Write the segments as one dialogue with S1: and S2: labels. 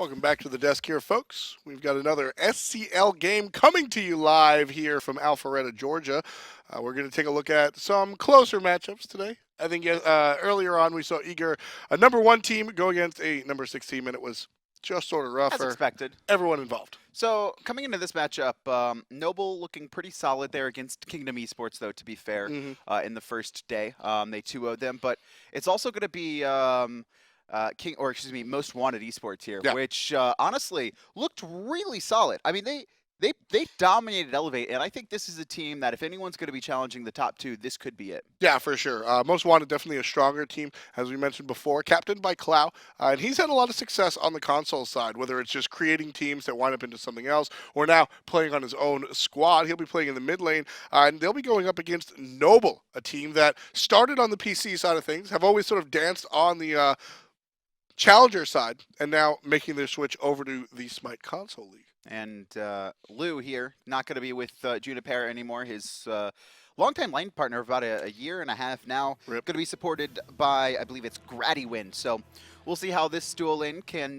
S1: Welcome back to the desk here, folks. We've got another SCL game coming to you live here from Alpharetta, Georgia. We're going to take a look at some closer matchups today. I think earlier on we saw a number 1 team go against a number 6 team, and it was just sort of rough
S2: As
S1: for
S2: expected.
S1: everyone involved.
S2: So, coming into this matchup, Noble looking pretty solid there against Kingdom Esports, though, to be fair, in the first day. They 2-0'd them, but it's also going to be Most Wanted Esports here, which honestly looked really solid. I mean, they dominated Elevate, and I think this is a team that if anyone's going to be challenging the top 2, this could be it.
S1: Yeah, for sure. Most Wanted, definitely a stronger team, as we mentioned before, captained by Clow, and he's had a lot of success on the console side, whether it's just creating teams that wind up into something else, or now playing on his own squad. He'll be playing in the mid lane, and they'll be going up against Noble, a team that started on the PC side of things, have always sort of danced on the Challenger side, and now making their switch over to the Smite console league.
S2: And Lou here, not going to be with Juniper anymore. His longtime lane partner of about a year and a half now.
S1: Rip.
S2: Going to be supported by, I believe it's Grattywind. So we'll see how this dual lane can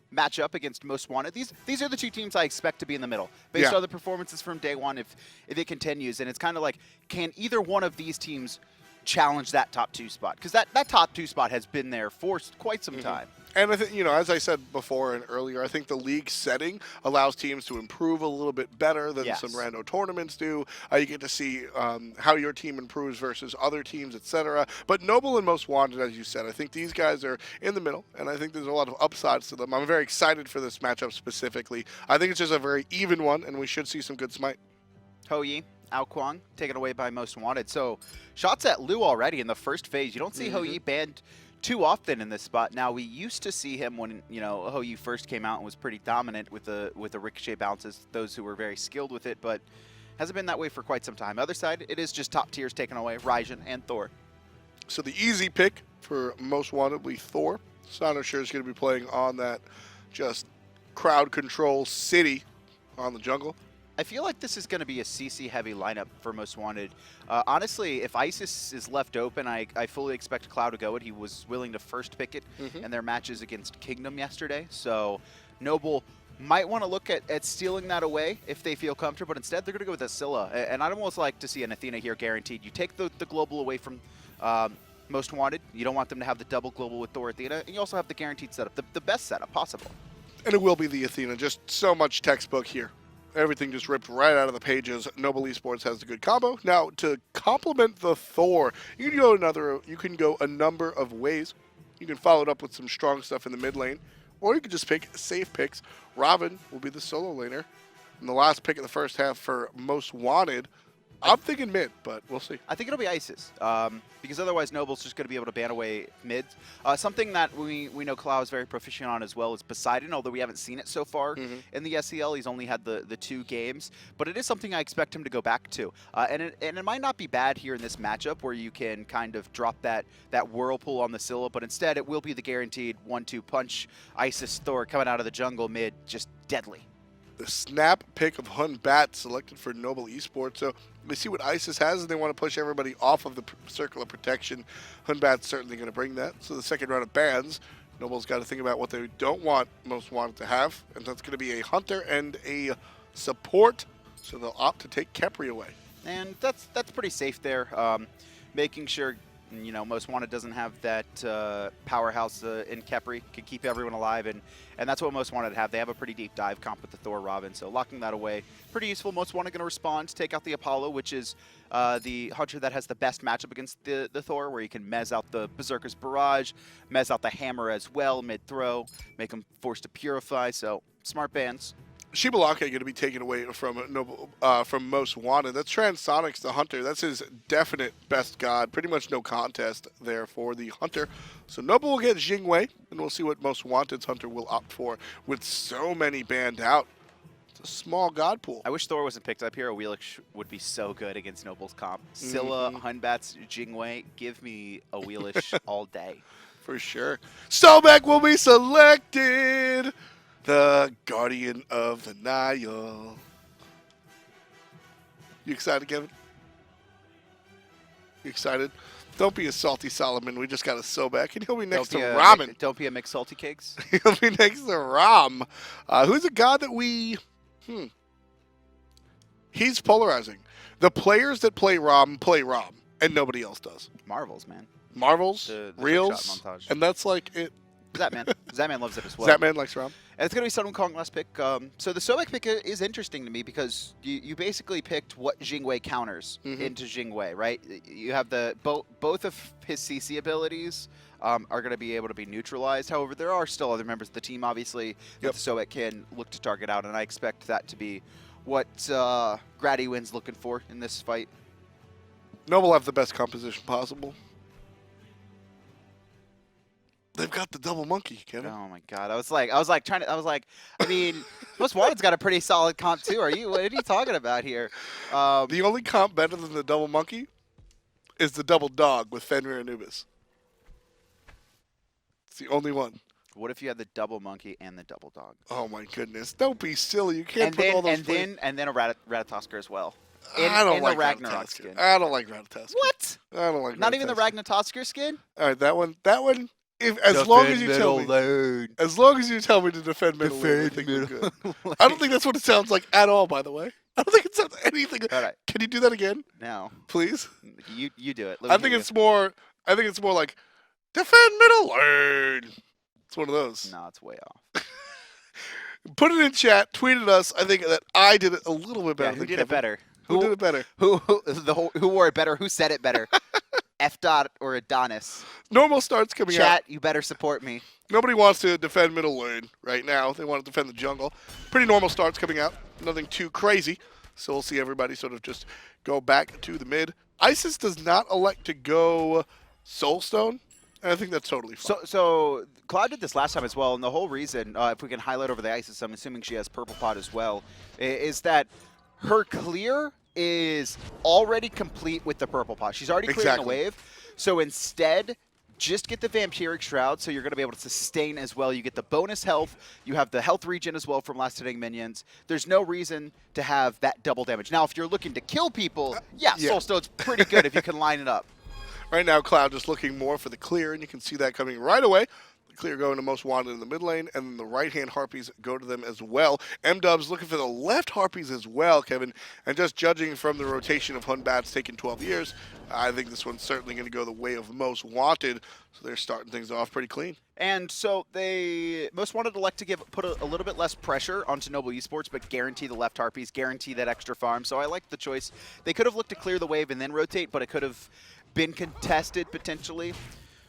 S2: match up against Most Wanted. These are the 2 teams I expect to be in the middle, based on the performances from day one if it continues. And it's kind of like, can either one of these teams challenge that top 2 spot? Because that top 2 spot has been there for quite some time.
S1: And I think, as I said before and earlier, I think the league setting allows teams to improve a little bit better than some rando tournaments do. You get to see how your team improves versus other teams, etc. But Noble and Most Wanted, as you said, I think these guys are in the middle, and I think there's a lot of upsides to them. I'm very excited for this matchup specifically. I think it's just a very even one, and we should see some good Smite.
S2: Ho-Yi, Wukong, taken away by Most Wanted. So shots at Lou already in the first phase. You don't see Ho-Yi banned too often in this spot. Now, we used to see him when, Ho-Yi first came out and was pretty dominant with the ricochet bounces, those who were very skilled with it, but hasn't been that way for quite some time. Other side, it is just top tiers taken away, Ryzen and Thor.
S1: So the easy pick for Most Wanted will be Thor. xCynosurex is going to be playing on that just crowd control city on the jungle.
S2: I feel like this is going to be a CC-heavy lineup for Most Wanted. Honestly, if Isis is left open, I fully expect Clow to go it. He was willing to first pick it in their matches against Kingdom yesterday. So Noble might want to look at stealing that away if they feel comfortable, but instead they're going to go with a Scylla. And I'd almost like to see an Athena here guaranteed. You take the global away from Most Wanted. You don't want them to have the double global with Thor Athena. And you also have the guaranteed setup, the best setup possible.
S1: And it will be the Athena. Just so much textbook here. Everything just ripped right out of the pages. Noble Esports has a good combo. Now, to complement the Thor, you can go a number of ways. You can follow it up with some strong stuff in the mid lane, or you can just pick safe picks. Ravana will be the solo laner. And the last pick of the first half for Most Wanted, I'm thinking mid, but we'll see.
S2: I think it'll be Isis, because otherwise Noble's just going to be able to ban away mids. Something that we know Clow is very proficient on as well is Poseidon, although we haven't seen it so far in the SCL. He's only had the 2 games, but it is something I expect him to go back to. And it might not be bad here in this matchup where you can kind of drop that whirlpool on the Scylla, but instead it will be the guaranteed 1-2 punch. Isis Thor coming out of the jungle mid, just deadly.
S1: The snap pick of Batz selected for Noble Esports. So we see what Isis has, and they want to push everybody off of the circle of protection. Batz certainly going to bring that. So the second round of bans, Noble's got to think about what they don't want Most Wanted to have, and that's going to be a Hunter and a support. So they'll opt to take Khepri away.
S2: And that's pretty safe there. Making sure Most Wanted doesn't have that powerhouse in Khepri, can keep everyone alive, and that's what Most Wanted have. They have a pretty deep dive comp with the Thor Robin, so locking that away, pretty useful. Most Wanted going to respond, take out the Apollo, which is the Hunter that has the best matchup against the Thor, where you can mez out the Berserker's Barrage, mez out the Hammer as well, mid-throw, make them forced to Purify, so smart bans.
S1: Shibalaka going to be taken away from Most Wanted. That's Transonics, the Hunter. That's his definite best god. Pretty much no contest there for the Hunter. So Noble will get Jing, and we'll see what Most Wanted's Hunter will opt for. With so many banned out, it's a small god pool.
S2: I wish Thor wasn't picked up here. A Wheelish would be so good against Noble's comp. Scylla, Batz, Jing, give me a Wheelish all day.
S1: For sure. Sobek will be selected. The Guardian of the Nile. You excited, Kevin? You excited? Don't be a salty Solomon. We just got a Sobek, and he'll be next to
S2: Don't be a
S1: Ramen.
S2: Don't be a McSalty Cakes.
S1: He'll be next to Ram, who's a god that we... He's polarizing. The players that play Ram, and nobody else does.
S2: Marvels, man.
S1: Marvels,
S2: The
S1: Reels,
S2: montage.
S1: and that's like it.
S2: Zatman loves it as well.
S1: Zatman likes Ram.
S2: And it's going to be Sun Wukong last pick. So the Sobek pick is interesting to me because you basically picked what Jingwei counters into Jingwei, right? You have the both of his CC abilities are going to be able to be neutralized. However, there are still other members of the team, obviously, that the Sobek can look to target out, and I expect that to be what GrattyWind's looking for in this fight.
S1: Noble have the best composition possible. They've got the double monkey, Kevin.
S2: Oh my god! I was like, I mean, Most Wanted's got a pretty solid comp too. What are you talking about here?
S1: The only comp better than the double monkey is the double dog with Fenrir and Anubis. It's the only one.
S2: What if you had the double monkey and the double dog?
S1: Oh my goodness! Don't be silly. You can't put all those.
S2: And then a Ratatosker as well.
S1: I don't like
S2: Ragnarok skin.
S1: I don't like Ratatosker.
S2: What?
S1: I don't like.
S2: Not even the Ragnatosker skin?
S1: All right, that one. As long as you tell me to defend middle lane, I think we're good. I don't think that's what it sounds like at all, by the way. I don't think it sounds anything.
S2: All right.
S1: Can you do that again?
S2: No.
S1: Please?
S2: You do it.
S1: I think it's more like defend middle lane. It's one of those.
S2: No, it's way off.
S1: Put it in chat, tweet at us. I think that I did it a little bit better than
S2: who did
S1: Kevin.
S2: it better?
S1: Who did it better?
S2: Who wore it better? Who said it better? F. Dot or Adonis?
S1: Normal starts coming out.
S2: Chat, you better support me.
S1: Nobody wants to defend middle lane right now. They want to defend the jungle. Pretty normal starts coming out. Nothing too crazy. So we'll see everybody sort of just go back to the mid. Isis does not elect to go Soulstone, and I think that's totally fine.
S2: So Cloud did this last time as well, and the whole reason, if we can highlight over the Isis, I'm assuming she has Purple Pot as well, is that her clear is already complete with the Purple Pot. She's already clearing a wave. So instead, just get the Vampiric Shroud, so you're going to be able to sustain as well. You get the bonus health. You have the health regen as well from last hitting minions. There's no reason to have that double damage. Now, if you're looking to kill people, Soulstone's pretty good if you can line it up.
S1: Right now, Cloud just looking more for the clear, and you can see that coming right away. The clear going to Most Wanted in the mid lane, and then the right-hand Harpies go to them as well. M-Dub's looking for the left Harpies as well, Kevin. And just judging from the rotation of Batz taking 12 years, I think this one's certainly going to go the way of Most Wanted. So they're starting things off pretty clean.
S2: And so they Most Wanted elect to put a little bit less pressure onto Noble Esports, but guarantee the left Harpies, guarantee that extra farm. So I like the choice. They could have looked to clear the wave and then rotate, but it could have been contested potentially.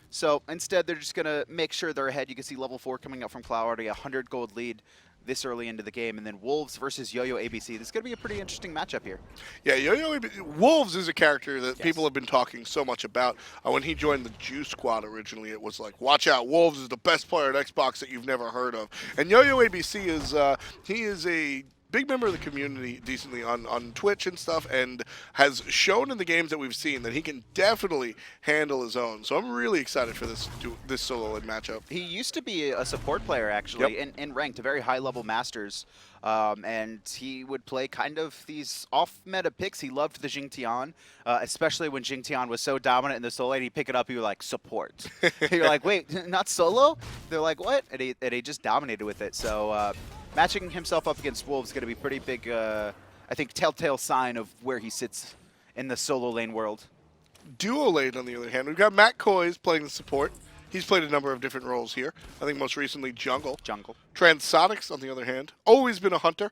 S2: So instead, they're just going to make sure they're ahead. You can see level 4 coming up from Cloud, already a 100 gold lead this early into the game. And then Wolves versus yoyoabc. This is going to be a pretty interesting matchup here. Yeah,
S1: Wolves is a character that people have been talking so much about. When he joined the Juice Squad originally, it was like, watch out, Wolves is the best player at Xbox that you've never heard of. And yoyoabc is, he is a big member of the community decently on Twitch and stuff, and has shown in the games that we've seen that he can definitely handle his own. So I'm really excited for this solo lane matchup.
S2: He used to be a support player, actually, in ranked, a very high-level Masters. And he would play kind of these off-meta picks. He loved the Jing Tian, especially when Jing Tian was so dominant in the solo lane. He'd pick it up, he would like, support. You're like, wait, not solo? They're like, what? And he just dominated with it. So matching himself up against Wolves is going to be pretty big, I think, telltale sign of where he sits in the solo lane world.
S1: Duo lane, on the other hand, we've got Matt Koiz playing the support. He's played a number of different roles here. I think most recently Jungle. Transonics, on the other hand, always been a hunter.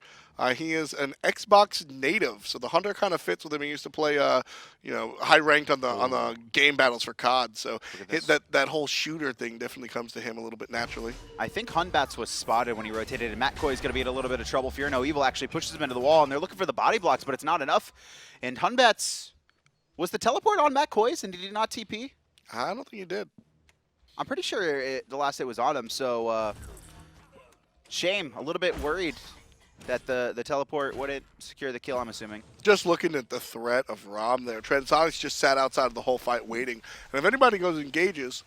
S1: He is an Xbox native, so the hunter kind of fits with him. He used to play, high ranked on the game battles for COD. So that whole shooter thing definitely comes to him a little bit naturally.
S2: I think Batz was spotted when he rotated, and Matt Koiz is going to be in a little bit of trouble. Fear No Evil actually pushes him into the wall, and they're looking for the body blocks, but it's not enough. And Batz, was the teleport on Matt Koiz, and did he not TP?
S1: I don't think he did.
S2: I'm pretty sure the last hit was on him, so shame. A little bit worried that the teleport wouldn't secure the kill, I'm assuming.
S1: Just looking at the threat of Ram there, Transonics just sat outside of the whole fight waiting. And if anybody goes and engages,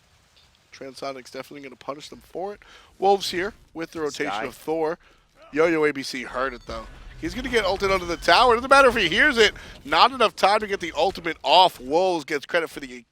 S1: Transonics definitely going to punish them for it. Wolves here with the rotation of Thor. yoyoabc heard it, though. He's going to get ulted under the tower. Doesn't matter if he hears it. Not enough time to get the ultimate off. Wolves gets credit for the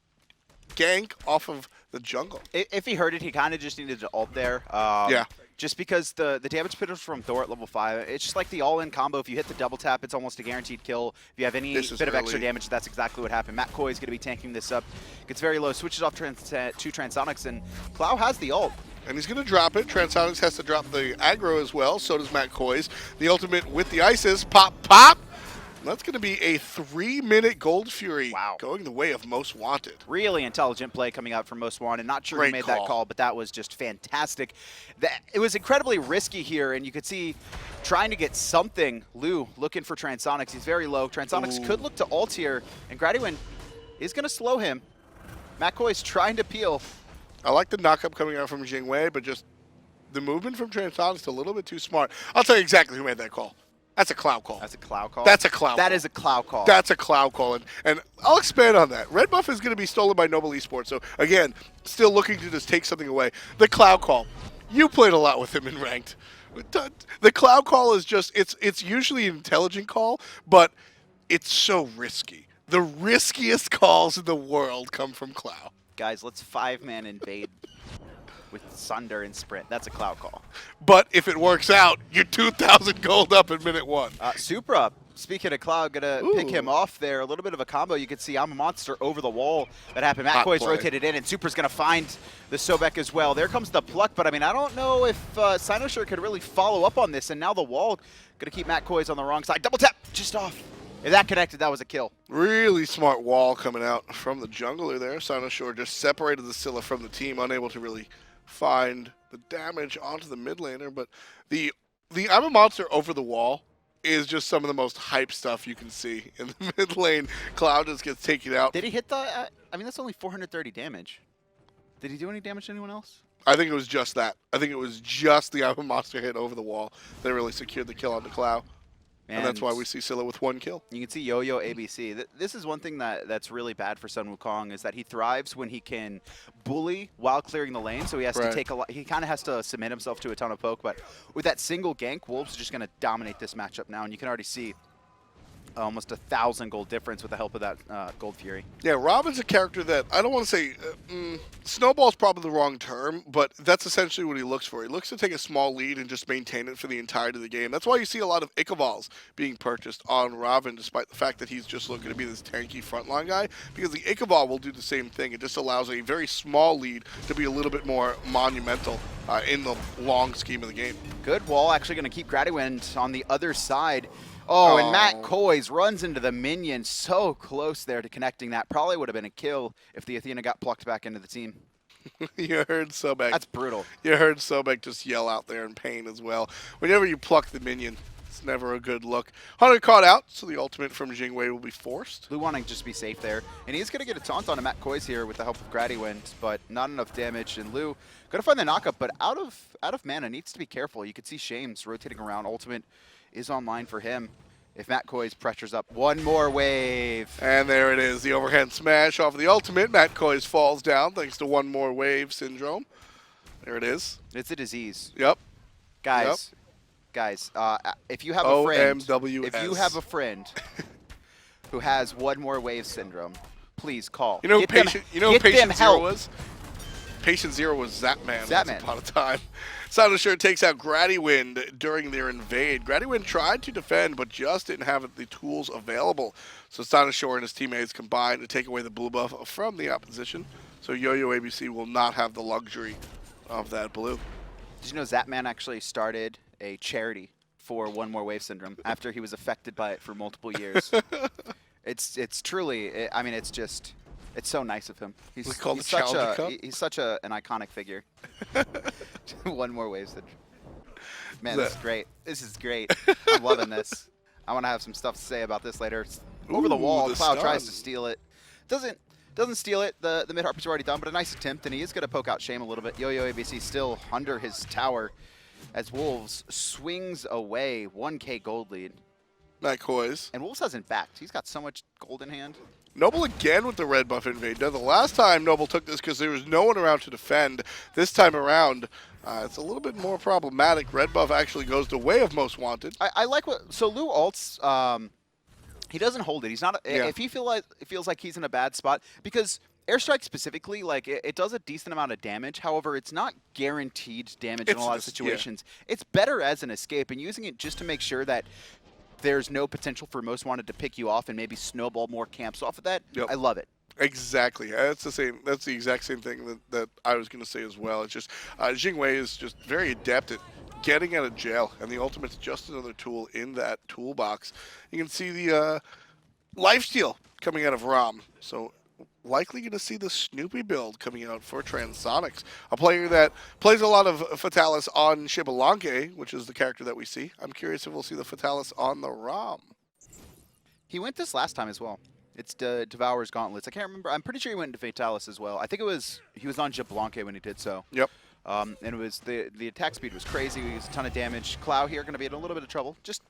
S1: gank off of the jungle.
S2: If he heard it, he kind of just needed to ult there.
S1: Yeah.
S2: Just because the damage potential from Thor at level 5, it's just like the all-in combo. If you hit the double tap, it's almost a guaranteed kill. If you have any bit of extra damage, that's exactly what happened. Matt Koiz is going to be tanking this up. Gets very low, switches off to Transonics, and Clow has the ult.
S1: And he's going to drop it. Transonics has to drop the aggro as well. So does Matt Koiz. The ultimate with the Isis. Pop, pop. That's going to be a 3-minute Gold Fury going the way of Most Wanted.
S2: Really intelligent play coming out from Most Wanted. Not sure who made that call, but that was just fantastic. It was incredibly risky here, and you could see trying to get something. Lou looking for Transonics. He's very low. Transonics could look to ult here, and Grattywind is going to slow him. Matt Koiz trying to peel.
S1: I like the knock-up coming out from Jing, but just the movement from Transonics is a little bit too smart. I'll tell you exactly who made that call. That's a Clow call.
S2: That's a Clow call?
S1: That's a Clow call.
S2: That is a Clow call.
S1: That's a Clow call. And I'll expand on that. Red buff is going to be stolen by Noble Esports. So, again, still looking to just take something away. The Clow call. You played a lot with him in Ranked. The Clow call is just, it's usually an intelligent call, but it's so risky. The riskiest calls in the world come from Clow.
S2: Guys, let's 5-man invade with Sunder and Sprint. That's a Clow call.
S1: But if it works out, you're 2,000 gold up in minute 1.
S2: Supra, speaking of Cloud, gonna pick him off there. A little bit of a combo. You can see I'm a Monster over the wall that happened. Matt Koiz rotated in, and Supra's gonna find the Sobek as well. There comes the pluck, but I mean, I don't know if xCynosurex could really follow up on this, and now the wall gonna keep Matt Koiz on the wrong side. Double tap, just off. If that connected, that was a kill.
S1: Really smart wall coming out from the jungler there. xCynosurex just separated the Scylla from the team, unable to really find the damage onto the mid laner. But the I'm a Monster over the wall is just some of the most hype stuff you can see in the mid lane. Cloud just gets taken out.
S2: Did he hit the, I mean, that's only 430 damage. Did he do any damage to anyone else?
S1: I think it was just that. I think it was just the I'm a Monster hit over the wall that really secured the kill on the Cloud. And that's why we see Scylla with 1 kill.
S2: You can see yoyoabc. This is one thing that's really bad for Sun Wukong, is that he thrives when he can bully while clearing the lane. So he has to take a lot. He kind of has to submit himself to a ton of poke. But with that single gank, Wolves are just going to dominate this matchup now. And you can already see almost 1,000 gold difference with the help of that Gold Fury.
S1: Yeah, Robin's a character that, I don't want to say, snowball's probably the wrong term, but that's essentially what he looks for. He looks to take a small lead and just maintain it for the entirety of the game. That's why you see a lot of Ichabals being purchased on Ravana, despite the fact that he's just looking to be this tanky frontline guy, because the Ichabal will do the same thing. It just allows a very small lead to be a little bit more monumental in the long scheme of the game.
S2: Good wall, actually going to keep Grattywind on the other side. Oh, and Matt Koiz runs into the minion, so close there to connecting that. Probably would have been a kill if the Athena got plucked back into the team.
S1: You heard Sobek.
S2: That's brutal.
S1: You heard Sobek just yell out there in pain as well. Whenever you pluck the minion, it's never a good look. Hunter caught out, so the ultimate from Jing will be forced.
S2: Lou wanting to just be safe there. And he's going to get a taunt on Matt Koiz here with the help of Grattywind, but not enough damage. And Lou going to find the knockup, but out of mana, needs to be careful. You can see Shames rotating around. Ultimate is online for him. If Matt Koiz pressures up, one more wave.
S1: And there it is, the overhand smash off of the ultimate. Matt Koiz falls down thanks to one more wave syndrome. There it is.
S2: It's a disease.
S1: Yep.
S2: Guys, if you have a friend,
S1: OMWS.
S2: if you have a friend who has one more wave syndrome, please call.
S1: You know who Patient Zero
S2: help.
S1: was? Patient Zero was Zapman.
S2: Zapman.
S1: Upon a time. xCynosurex takes out Grattywind during their invade. Grattywind tried to defend, but just didn't have the tools available. So xCynosurex and his teammates combined to take away the blue buff from the opposition. So yoyoabc will not have the luxury of that blue.
S2: Did you know Zapman actually started a charity for One More Wave Syndrome after he was affected by it for multiple years? It's truly, I mean, it's just... It's so nice of him. He's such an iconic figure. One more wave syndrome. Man, this is great. This is great. I'm loving this. I want to have some stuff to say about this later. Over the wall, Cloud tries to steal it. Doesn't steal it. The mid harpers are already done, but a nice attempt, and he is going to poke out Shame a little bit. yoyoabc still under his tower as Wolves swings away 1K gold lead.
S1: Matt Koiz.
S2: And Wolves hasn't backed. He's got so much gold in hand.
S1: Noble again with the red buff invade. Now, the last time Noble took this because there was no one around to defend. This time around, it's a little bit more problematic. Red buff actually goes the way of Most Wanted.
S2: I like what... So Lou ults, he doesn't hold it. He's not... If he feels like he's in a bad spot, because Airstrike specifically, like, it does a decent amount of damage. However, it's not guaranteed damage in a lot of situations. Yeah. It's better as an escape, and using it just to make sure that there's no potential for Most Wanted to pick you off and maybe snowball more camps off of that. Yep. I love it.
S1: Exactly. That's the same. That's the exact same thing that I was going to say as well. It's just Jing is just very adept at getting out of jail, and the ultimate's just another tool in that toolbox. You can see the lifesteal coming out of Ram. So likely going to see the Snoopy build coming out for Transonics, a player that plays a lot of Fatalis on Shibalanke, which is the character that we see. I'm curious if we'll see the Fatalis on the Ram.
S2: He went this last time as well. It's Devourer's Gauntlets. I can't remember. I'm pretty sure he went into Fatalis as well. I think he was on Shibalanke when he did so.
S1: Yep.
S2: And it was the attack speed was crazy. He was a ton of damage. Clow here going to be in a little bit of trouble. Just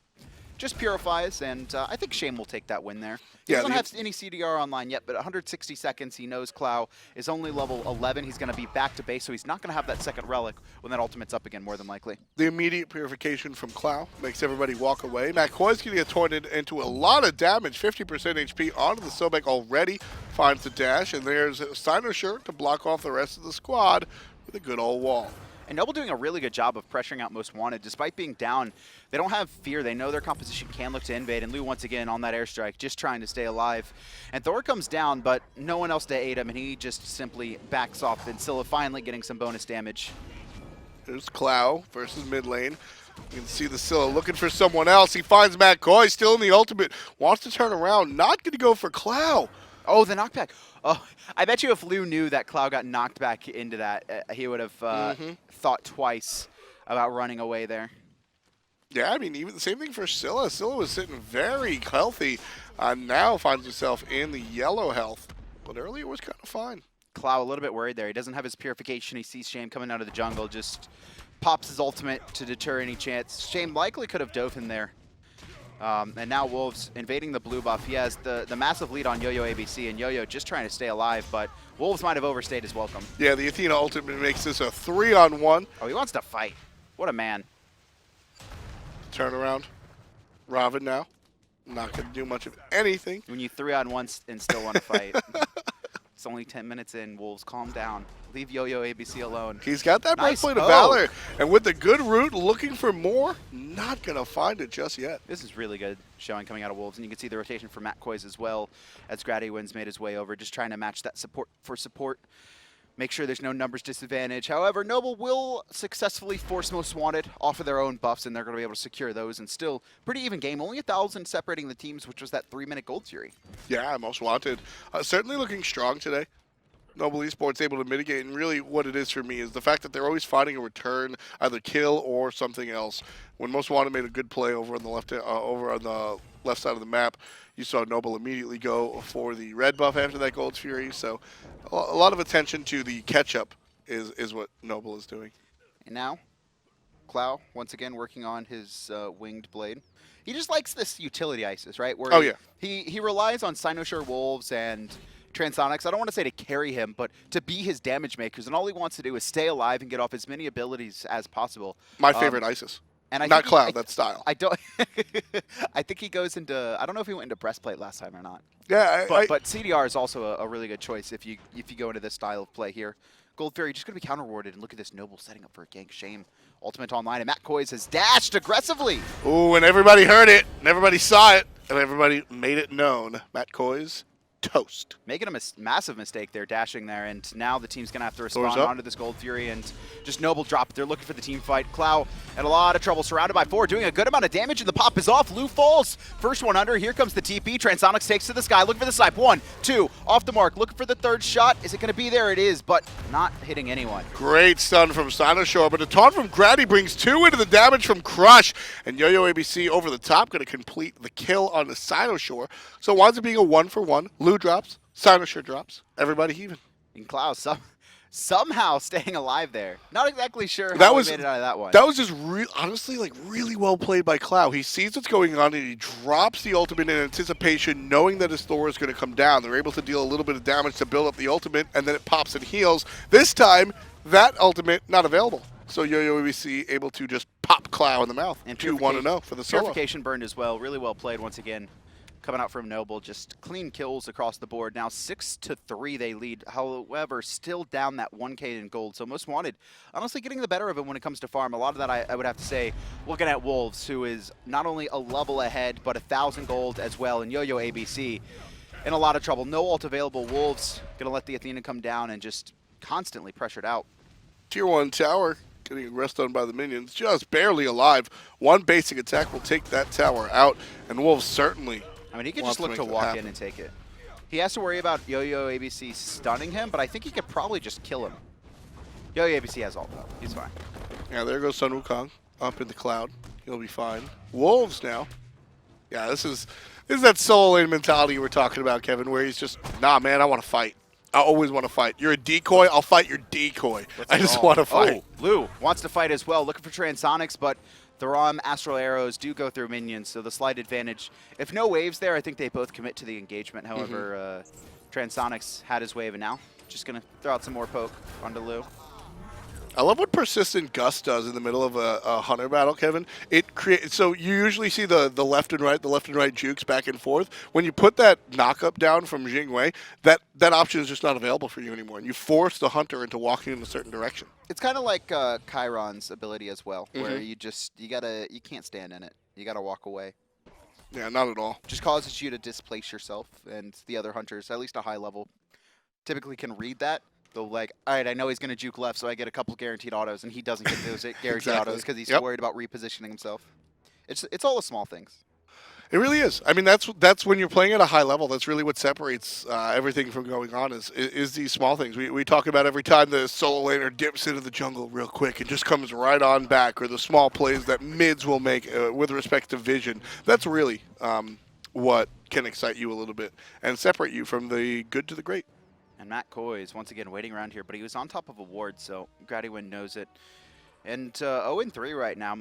S2: purifies, and I think Shame will take that win there. He doesn't have any CDR online yet, but 160 seconds, he knows Clow is only level 11. He's going to be back to base, so he's not going to have that second relic when that ultimate's up again, more than likely.
S1: The immediate purification from Clow makes everybody walk away. Koiz going to get torn into a lot of damage, 50% HP onto the Sobek already, finds the dash, and there's xCynosurex to block off the rest of the squad with a good old wall.
S2: And Noble doing a really good job of pressuring out Most Wanted. Despite being down, they don't have fear. They know their composition can look to invade. And Lou, once again, on that airstrike, just trying to stay alive. And Thor comes down, but no one else to aid him, and he just simply backs off. And Scylla finally getting some bonus damage.
S1: There's Clow versus mid lane. You can see the Scylla looking for someone else. He finds Koiz still in the ultimate. Wants to turn around. Not going to go for Clow.
S2: Oh, the knockback. Oh, I bet you if Lou knew that Clow got knocked back into that, he would have thought twice about running away there.
S1: Yeah, I mean, even the same thing for Scylla. Scylla was sitting very healthy, now finds himself in the yellow health. But earlier was kind of fine.
S2: Clow a little bit worried there. He doesn't have his purification. He sees Shame coming out of the jungle, just pops his ultimate to deter any chance. Shame likely could have dove in there. And now Wolves invading the blue buff. He has the massive lead on yoyoabc, and Yo-Yo just trying to stay alive, but Wolves might have overstayed his welcome.
S1: Yeah, the Athena ultimate makes this a 3-on-1.
S2: Oh, he wants to fight. What a man.
S1: Turn around. Ravana now. Not going to do much of anything.
S2: When you 3-on-1 and still want to fight. It's only 10 minutes in. Wolves, calm down. Leave yoyoabc alone.
S1: He's got that breastplate of valor, and with the good root, looking for more. Not gonna find it just yet.
S2: This is really good showing coming out of Wolves, and you can see the rotation from Koiz as well, as Grattywind made his way over, just trying to match that support for support. Make sure there's no numbers disadvantage. However, Noble will successfully force Most Wanted off of their own buffs, and they're going to be able to secure those. And still, pretty even game. Only 1,000 separating the teams, which was that 3-minute Gold Fury.
S1: Yeah, Most Wanted. Certainly looking strong today. Noble Esports able to mitigate, and really what it is for me is the fact that they're always finding a return, either kill or something else. When Most Wanted made a good play over on the left side of the map, you saw Noble immediately go for the red buff after that Gold Fury. So a lot of attention to the catch-up is what Noble is doing.
S2: And now, Clow, once again, working on his winged blade. He just likes this utility ISIS, right? Where he relies on xCynosurex Wolves and Transonics. I don't want to say to carry him, but to be his damage makers. And all he wants to do is stay alive and get off as many abilities as possible.
S1: My favorite ISIS.
S2: And
S1: not Cloud, that style.
S2: I don't. I think he goes into. I don't know if he went into breastplate last time or not.
S1: Yeah,
S2: but CDR is also a really good choice if you go into this style of play here. Gold Fairy just going to be counter warded, and look at this Noble setting up for a gank. Shame. Ultimate online, and Koiz has dashed aggressively.
S1: Ooh, and everybody heard it, and everybody saw it, and everybody made it known. Koiz. Toast.
S2: Making a massive mistake there, dashing there, and now the team's going to have to respond onto this Gold Fury, and just Noble drop. They're looking for the team fight. Clow had a lot of trouble, surrounded by 4, doing a good amount of damage, and the pop is off. Lou falls. First one under. Here comes the TP. Transonics takes to the sky, looking for the snipe. 1, 2, off the mark, looking for the third shot. Is it going to be there? It is, but not hitting anyone.
S1: Great stun from xCynosurex, but a taunt from Gratty brings 2 into the damage from Crush, and yoyoabc over the top, going to complete the kill on the xCynosurex. So it winds up being a 1-for-1. Lou drops. xCynosurex drops. Everybody even.
S2: And Clow somehow staying alive there. Not exactly sure how he made it out of that one.
S1: That was just honestly really well played by Clow. He sees what's going on and he drops the ultimate in anticipation, knowing that his Thor is going to come down. They're able to deal a little bit of damage to build up the ultimate, and then it pops and heals. This time, that ultimate not available. So yoyoabc able to just pop Clow in the mouth. And 2-1-0 for the solo.
S2: Purification burned as well. Really well played once again coming out from Noble. Just clean kills across the board. Now 6-3 they lead. However, still down that 1K in gold. So Most Wanted, honestly, getting the better of it when it comes to farm. A lot of that I would have to say, looking at Wolves, who is not only a level ahead, but 1,000 gold as well. And yoyoabc in a lot of trouble. No ult available. Wolves going to let the Athena come down and just constantly pressured out.
S1: Tier 1 tower getting rest on by the minions, just barely alive. One basic attack will take that tower out, and Wolves certainly.
S2: I mean, he could just look to walk in and take it. He has to worry about yoyoabc stunning him, but I think he could probably just kill him. yoyoabc has ult though. He's fine.
S1: Yeah, there goes Wukong up in the cloud. He'll be fine. Wolves now. Yeah, this is that solo lane mentality you were talking about, Kevin, where he's just, nah, man, I want to fight. I always want to fight. You're a decoy, I'll fight your decoy. I just want to fight.
S2: Oh, Lou wants to fight as well, looking for Transonics, but the Ram Astral Arrows do go through minions, so the slight advantage. If no waves there, I think they both commit to the engagement. However, Transonics had his wave, and now just going to throw out some more poke onto Lou.
S1: I love what Persistent Gust does in the middle of a hunter battle, Kevin. It creates, so you usually see the left and right jukes back and forth. When you put that knock-up down from Jing, that option is just not available for you anymore, and you force the hunter into walking in a certain direction.
S2: It's kind of like Chiron's ability as well, where you can't stand in it. You gotta walk away.
S1: Yeah, not at all.
S2: Just causes you to displace yourself, and the other hunters, at least a high level, typically can read that. They'll like, all right, I know he's going to juke left, so I get a couple guaranteed autos, and he doesn't get those guaranteed autos because he's worried about repositioning himself. It's all the small things.
S1: It really is. I mean, that's when you're playing at a high level. That's really what separates everything from going on is these small things. We talk about every time the solo laner dips into the jungle real quick and just comes right on back, or the small plays that mids will make with respect to vision. That's really what can excite you a little bit and separate you from the good to the great.
S2: And Matt Koiz, once again, waiting around here, but he was on top of a ward, so Grattywind knows it. And 0-3 right now.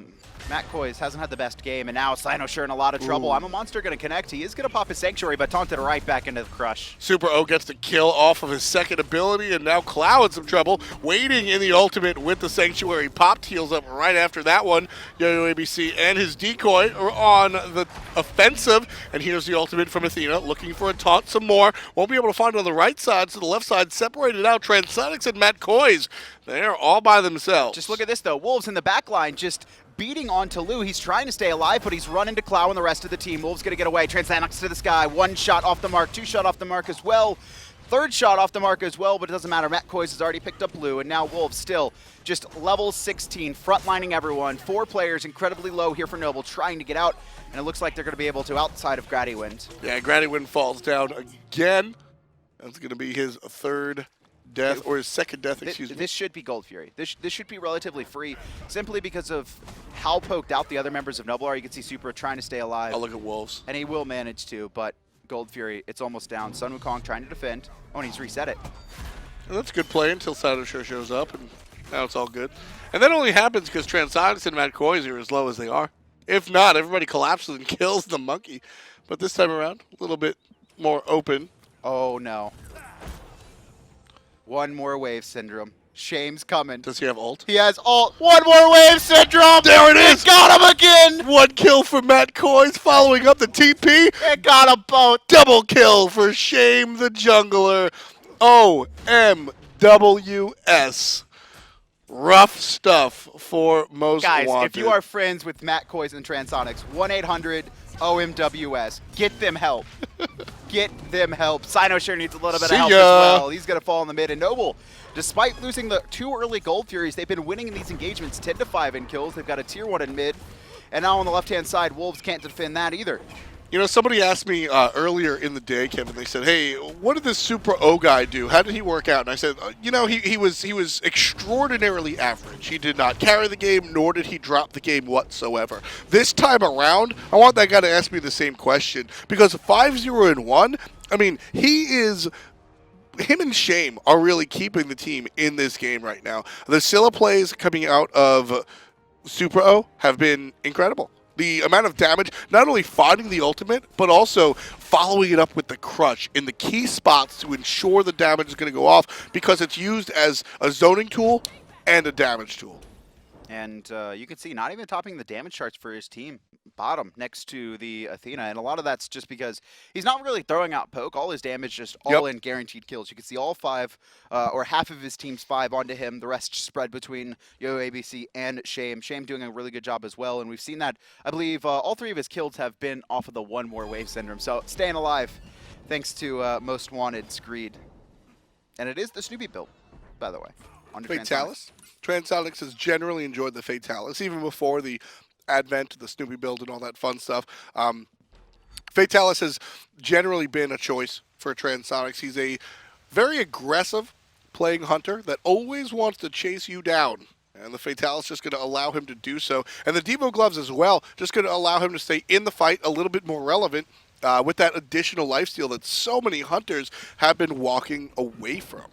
S2: Matt Koiz hasn't had the best game, and now xCynosurex in a lot of trouble. I'm a Monster going to connect. He is going to pop his Sanctuary, but taunted right back into the crush.
S1: Super O gets the kill off of his second ability, and now Clow in some trouble. Waiting in the ultimate with the Sanctuary. Popped heals up right after that one. yoyoabc and his decoy are on the offensive, and here's the ultimate from Athena, looking for a taunt some more. Won't be able to find it on the right side, so the left side separated out. Transonics and Matt Koiz, they're all by themselves.
S2: Just look at this, though. Wolves in the back line just beating on Lou. He's trying to stay alive, but he's running to Clow and the rest of the team. Wolves going to get away. Transonics to the sky. One shot off the mark. Two shot off the mark as well. Third shot off the mark as well, but it doesn't matter. Matt Koiz has already picked up Lou, and now Wolves still just level 16, frontlining everyone. 4 players incredibly low here for Noble, trying to get out, and it looks like they're going to be able to outside of Grattywind.
S1: Yeah, Grattywind falls down again. That's going to be his third death, or his second death, excuse me.
S2: This should be Gold Fury. This should be relatively free, simply because of how poked out the other members of Noble are. You can see Super trying to stay alive.
S1: Oh, look at Wolves.
S2: And he will manage to, but Gold Fury, it's almost down. Wukong trying to defend. Oh, and he's reset it.
S1: And that's good play until xCynosurex shows up, and now it's all good. And that only happens because Transonics and Matt Koiz are as low as they are. If not, everybody collapses and kills the monkey. But this time around, a little bit more open.
S2: Oh, no. One more wave syndrome. Shame's coming.
S1: Does he have ult?
S2: He has ult. One more wave syndrome.
S1: There it is.
S2: It got him again.
S1: One kill for Matt Koiz following up the TP.
S2: It got them both.
S1: Double kill for Shame the Jungler. OMWS. Rough stuff for Most
S2: Guys,
S1: Wanted.
S2: if you are friends with Matt Koiz and Transonics, 1-800-OMWS. Get them help. Get them help. xCynosurex needs a little bit of help as well. He's going to fall in the mid. And Noble, despite losing the 2 early Gold Furies, they've been winning in these engagements 10-5 in kills. They've got a tier 1 in mid. And now on the left-hand side, Wolves can't defend that either.
S1: You know, somebody asked me earlier in the day, Kevin, they said, hey, what did this Super O guy do? How did he work out? And I said, you know, he was extraordinarily average. He did not carry the game, nor did he drop the game whatsoever. This time around, I want that guy to ask me the same question, because 5-0-1, I mean, him and Shame are really keeping the team in this game right now. The Scylla plays coming out of Super O have been incredible. The amount of damage, not only finding the ultimate, but also following it up with the crush in the key spots to ensure the damage is going to go off, because it's used as a zoning tool and a damage tool.
S2: And you can see not even topping the damage charts for his team. bottom next to the Athena, and a lot of that's just because he's not really throwing out poke. All his damage just all in guaranteed kills. You can see all 5, or half of his team's 5 onto him. The rest spread between yoyoabc and Shame. Shame doing a really good job as well, and we've seen that. I believe all 3 of his kills have been off of the one more wave syndrome. So staying alive, thanks to Most Wanted's greed, and it is the Snoopy build, by the way.
S1: Fatalis. Transonics has generally enjoyed the Fatalis, even before the advent of the Snoopy build and all that fun stuff. Fatalis has generally been a choice for Transonics. He's a very aggressive playing hunter that always wants to chase you down. And the Fatalis just going to allow him to do so. And the Devo gloves as well, just going to allow him to stay in the fight a little bit more relevant with that additional lifesteal that so many hunters have been walking away from.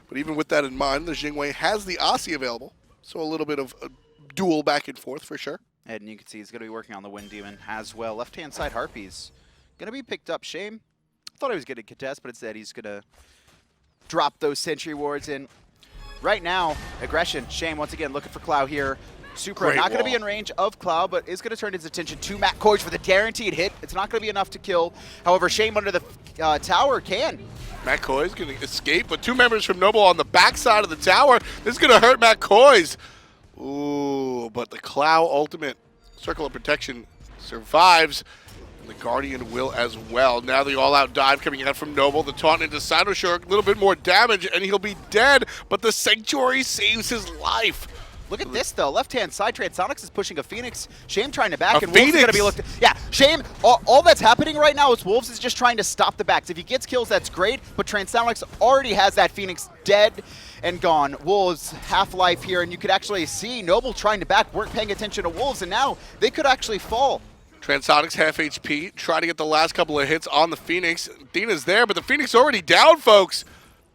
S1: But even with that in mind, the Jingwei has the Aussie available, so a little bit of a duel back and forth for sure.
S2: And you can see he's going to be working on the Wind Demon as well. Left-hand side Harpies going to be picked up. Shame. Thought he was going to contest, but instead he's going to drop those Sentry Wards in. Right now, aggression. Shame once again looking for Clow here. Supra not going to be in range of Clow, but is going to turn his attention to Matt Koiz for the guaranteed hit. It's not going to be enough to kill. However, Shame under the tower can.
S1: Matt Koiz going to escape, but 2 members from Noble on the backside of the tower. This is going to hurt Matt Koiz. Ooh, but the Clow ultimate circle of protection survives. And the Guardian will as well. Now the all-out dive coming out from Noble. The taunt into xCynosurex, a little bit more damage, and he'll be dead. But the Sanctuary saves his life.
S2: Look at this, though. Left-hand side, Transonics is pushing a Phoenix. Shame trying to back, and Wolves is going to be looked at. Yeah, Shame, all that's happening right now is Wolves is just trying to stop the backs. If he gets kills, that's great, but Transonics already has that Phoenix dead and gone. Wolves, half-life here, and you could actually see Noble trying to back, weren't paying attention to Wolves, and now they could actually fall.
S1: Transonics half HP, trying to get the last couple of hits on the Phoenix. Athena's there, but the Phoenix already down, folks.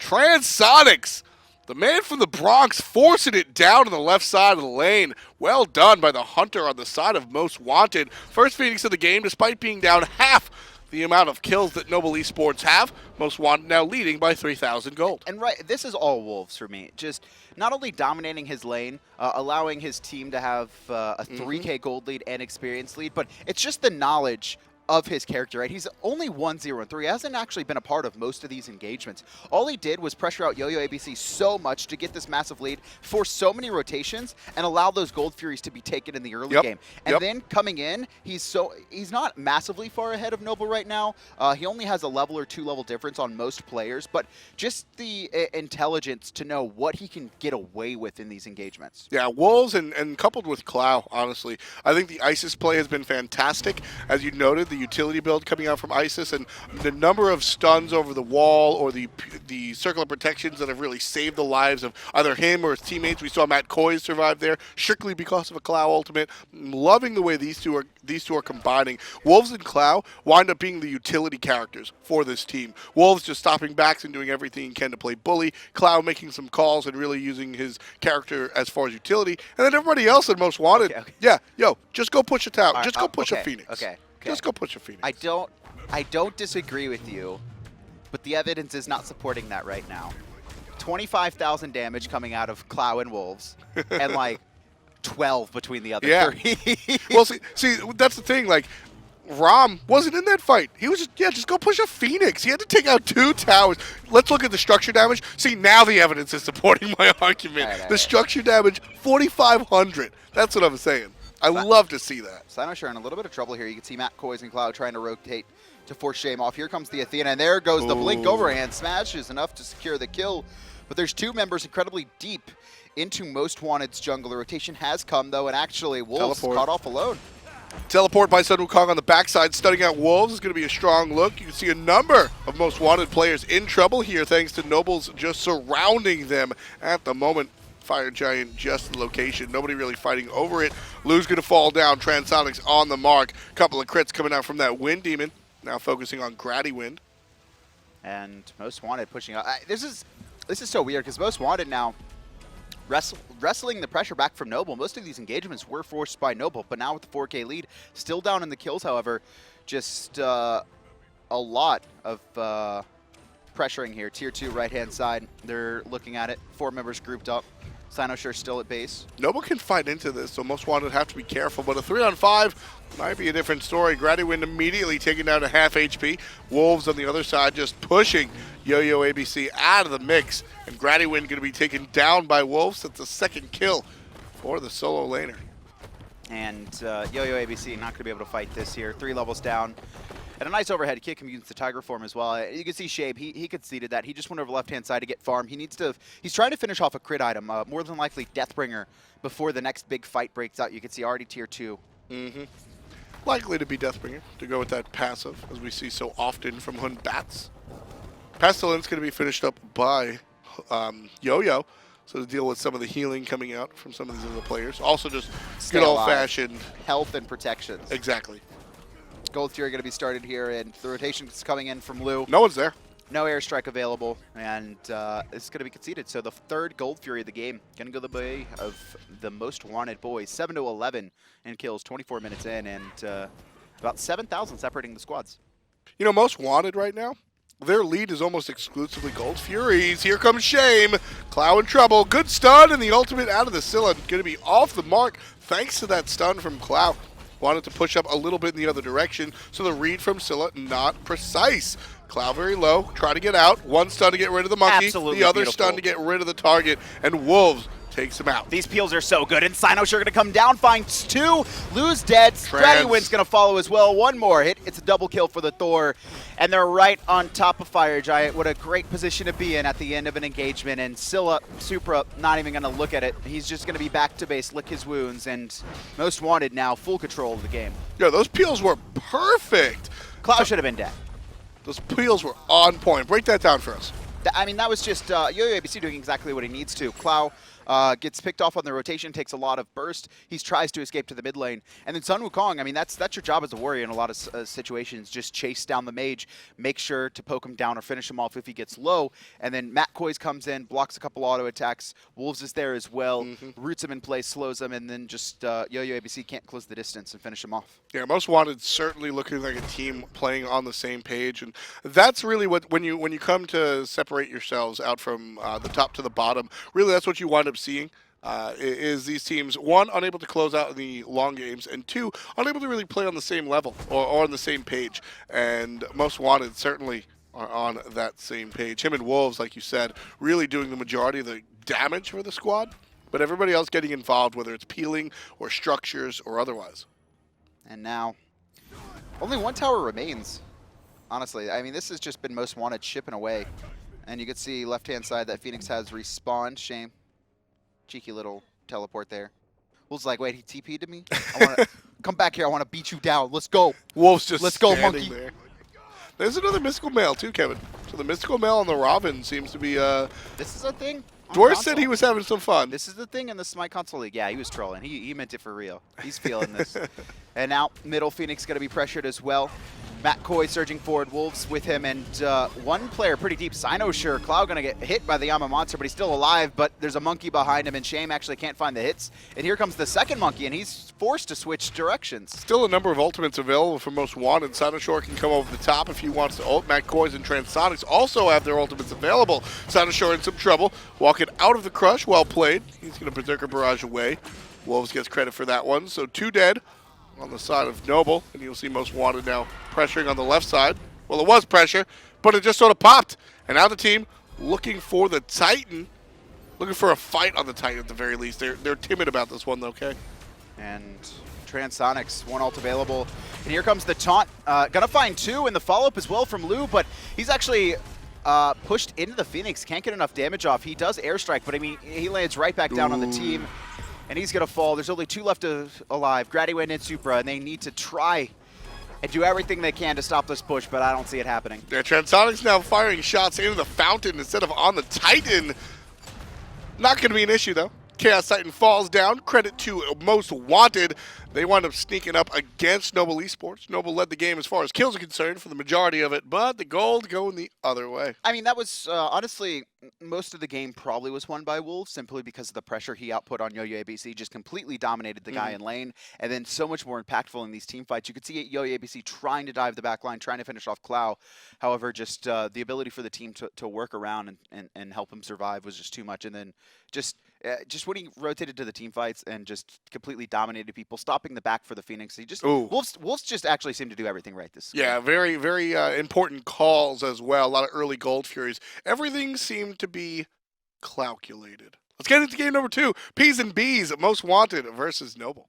S1: Transonics. The man from the Bronx forcing it down to the left side of the lane. Well done by the Hunter on the side of Most Wanted. First Phoenix of the game, despite being down half the amount of kills that Noble Esports have. Most Wanted now leading by 3,000 gold.
S2: And right, this is all Wolves for me. Just not only dominating his lane, allowing his team to have a 3K gold lead and experience lead, but it's just the knowledge of his character, right? He's only 1-0-3. He hasn't actually been a part of most of these engagements. All he did was pressure out yoyoabc so much to get this massive lead, force so many rotations, and allow those Gold Furies to be taken in the early game. And then coming in, he's not massively far ahead of Noble right now. He only has a level or 2 level difference on most players, but just the intelligence to know what he can get away with in these engagements.
S1: Yeah, Wolves and coupled with Clow, honestly. I think the ISIS play has been fantastic. As you noted, the utility build coming out from ISIS and the number of stuns over the wall or the circle of protections that have really saved the lives of either him or his teammates. We saw Matt Koiz survive there strictly because of a Clow ultimate. Loving the way these two are combining. Wolves and Clow wind up being the utility characters for this team. Wolves just stopping backs and doing everything he can to play bully. Clow making some calls and really using his character as far as utility. And then everybody else at Most Wanted, yeah, yo, just go push a tower. Just go push a Phoenix.
S2: Okay.
S1: Just go push a Phoenix.
S2: I don't disagree with you, but the evidence is not supporting that right now. 25,000 damage coming out of Clow and Wolves, and like 12 between the other three.
S1: Well, see, that's the thing. Like, Ram wasn't in that fight. He was just go push a Phoenix. He had to take out 2 towers. Let's look at the structure damage. See, now the evidence is supporting my argument. The structure damage, 4,500. That's what I'm saying. I love to see that.
S2: xCynosurex in a little bit of trouble here. You can see Matt Koiz and Cloud trying to rotate to force Shame off. Here comes the Athena, and there goes the blink overhand. Smash is enough to secure the kill, but there's 2 members incredibly deep into Most Wanted's jungle. The rotation has come, though, and actually Wolves caught off alone.
S1: Teleport by Sun Wukong on the backside, stunning out Wolves is going to be a strong look. You can see a number of Most Wanted players in trouble here thanks to Nobles just surrounding them at the moment. Fire Giant just the location. Nobody really fighting over it. Lou's going to fall down. Transonics on the mark. Couple of crits coming out from that Wind Demon. Now focusing on Grattywind.
S2: And Most Wanted pushing out. This is so weird because Most Wanted now wrestling the pressure back from Noble. Most of these engagements were forced by Noble, but now with the 4K lead, still down in the kills, however, just a lot of pressuring here. Tier 2 right-hand side. They're looking at it. 4 members grouped up. xCynosurex still at base.
S1: Noble can fight into this, so Most Wanted have to be careful. But a 3-on-5 might be a different story. Grattywind immediately taken down to half HP. Wolves on the other side just pushing yoyoabc out of the mix. And Grattywind going to be taken down by Wolves. That's the second kill for the solo laner.
S2: And yoyoabc not going to be able to fight this here. 3 levels down. And a nice overhead kick against the Tiger form as well. You can see Shabe, he conceded that. He just went over left-hand side to get farm. He's trying to finish off a crit item, more than likely Deathbringer, before the next big fight breaks out. You can see already tier 2.
S1: Likely to be Deathbringer, to go with that passive, as we see so often from Hun Batz. Pestilence going to be finished up by Yo-Yo, so to deal with some of the healing coming out from some of these other players. Also just good old-fashioned
S2: health and protections.
S1: Exactly.
S2: Gold Fury going to be started here, and the rotation is coming in from Lou.
S1: No one's there.
S2: No airstrike available, and it's going to be conceded. So the 3rd Gold Fury of the game going to go the way of the Most Wanted boys. 7-11 in kills, 24 minutes in, and about 7,000 separating the squads.
S1: You know, Most Wanted right now, their lead is almost exclusively Gold Furies. Here comes Shame. Clow in trouble. Good stun, and the ultimate out of the Scylla. Going to be off the mark thanks to that stun from Clow. Wanted to push up a little bit in the other direction, so the read from Scylla not precise. Clow very low, try to get out. One stun to get rid of the monkey,
S2: Absolutely
S1: the other
S2: beautiful.
S1: stun to get rid of the target, and Wolves takes him out.
S2: These peels are so good, and xCynosurex going to come down, finds 2, Lou's dead. Grattywind's going to follow as well. One more hit, it's a double kill for the Thor, and they're right on top of Fire Giant. What a great position to be in at the end of an engagement, and Scylla, Supra, not even going to look at it. He's just going to be back to base, lick his wounds, and Most Wanted now full control of the game.
S1: Yeah, those peels were perfect.
S2: Clow should have been dead.
S1: Those peels were on point. Break that down for us.
S2: I mean, that was just yoyoabc doing exactly what he needs to. Clow gets picked off on the rotation, takes a lot of burst. He tries to escape to the mid lane. And then Sun Wukong, I mean, that's your job as a warrior in a lot of situations. Just chase down the mage, make sure to poke him down or finish him off if he gets low. And then Koiz comes in, blocks a couple auto attacks. Wolves is there as well, roots him in place, slows him, and then just yoyoabc can't close the distance and finish him off.
S1: Yeah, Most Wanted certainly looking like a team playing on the same page, and that's really what when you come to separate yourselves out from the top to the bottom. Really, that's what you wind up seeing. Is these teams, one, unable to close out in the long games, and two, unable to really play on the same level or on the same page. And Most Wanted certainly are on that same page. Him and Wolves, like you said, really doing the majority of the damage for the squad, but everybody else getting involved, whether it's peeling or structures or otherwise.
S2: And now, only one tower remains, honestly. I mean, this has just been Most Wanted chipping away. And you can see left-hand side that Phoenix has respawned. Shame. Cheeky little teleport there. Wolves like, wait, he TP'd to me? I want to come back here. I want to beat you down. Let's go.
S1: Wolves just
S2: Let's go, monkey.
S1: there. There's another mystical mail too, Kevin. So the mystical mail on the Ravana seems to be.
S2: This is a thing.
S1: Dwar said he was having some fun.
S2: This is the thing in the Smite console league. Yeah, he was trolling. He meant it for real. He's feeling this. And now middle Phoenix going to be pressured as well. Koiz surging forward, Wolves with him, and one player pretty deep, xCynosurex. Cloud going to get hit by the Yama monster, but he's still alive, but there's a monkey behind him, and Shame actually can't find the hits. And here comes the second monkey, and he's forced to switch directions.
S1: Still a number of ultimates available for Most Wanted. xCynosurex can come over the top if he wants to ult. Koiz and Transonics also have their ultimates available. xCynosurex in some trouble, walking out of the crush, well played. He's going to Berserker Barrage away. Wolves gets credit for that one, so 2 dead on the side of Noble, and you'll see Most Wanted now pressuring on the left side. Well, it was pressure, but it just sort of popped. And now the team looking for the Titan, looking for a fight on the Titan at the very least. They're timid about this one, though, okay?
S2: And Transonics, one ult available. And here comes the taunt. Gonna find 2 in the follow-up as well from Lou, but he's actually pushed into the Phoenix. Can't get enough damage off. He does airstrike, but I mean, he lands right back down on the team. And he's going to fall. There's only 2 left alive, Grattywind and Supra, and they need to try and do everything they can to stop this push, but I don't see it happening.
S1: Yeah, Transonics now firing shots into the fountain instead of on the Titan. Not going to be an issue, though. Chaos Titan falls down. Credit to Most Wanted. They wind up sneaking up against Noble Esports. Noble led the game as far as kills are concerned for the majority of it, but the gold going the other way.
S2: I mean, that was, honestly, most of the game probably was won by Wolves simply because of the pressure he output on yoyoabc. Just completely dominated the guy in lane, and then so much more impactful in these team fights. You could see yoyoabc trying to dive the back line, trying to finish off Clow. However, just the ability for the team to work around and help him survive was just too much. And then just just when he rotated to the team fights and just completely dominated people, stopping the back for the Phoenix. He just
S1: Ooh.
S2: Wolves just actually seem to do everything right this.
S1: Yeah, very, very important calls as well. A lot of early Gold Furies. Everything seemed to be calculated. Let's get into game number 2. P's and B's, Most Wanted versus Noble.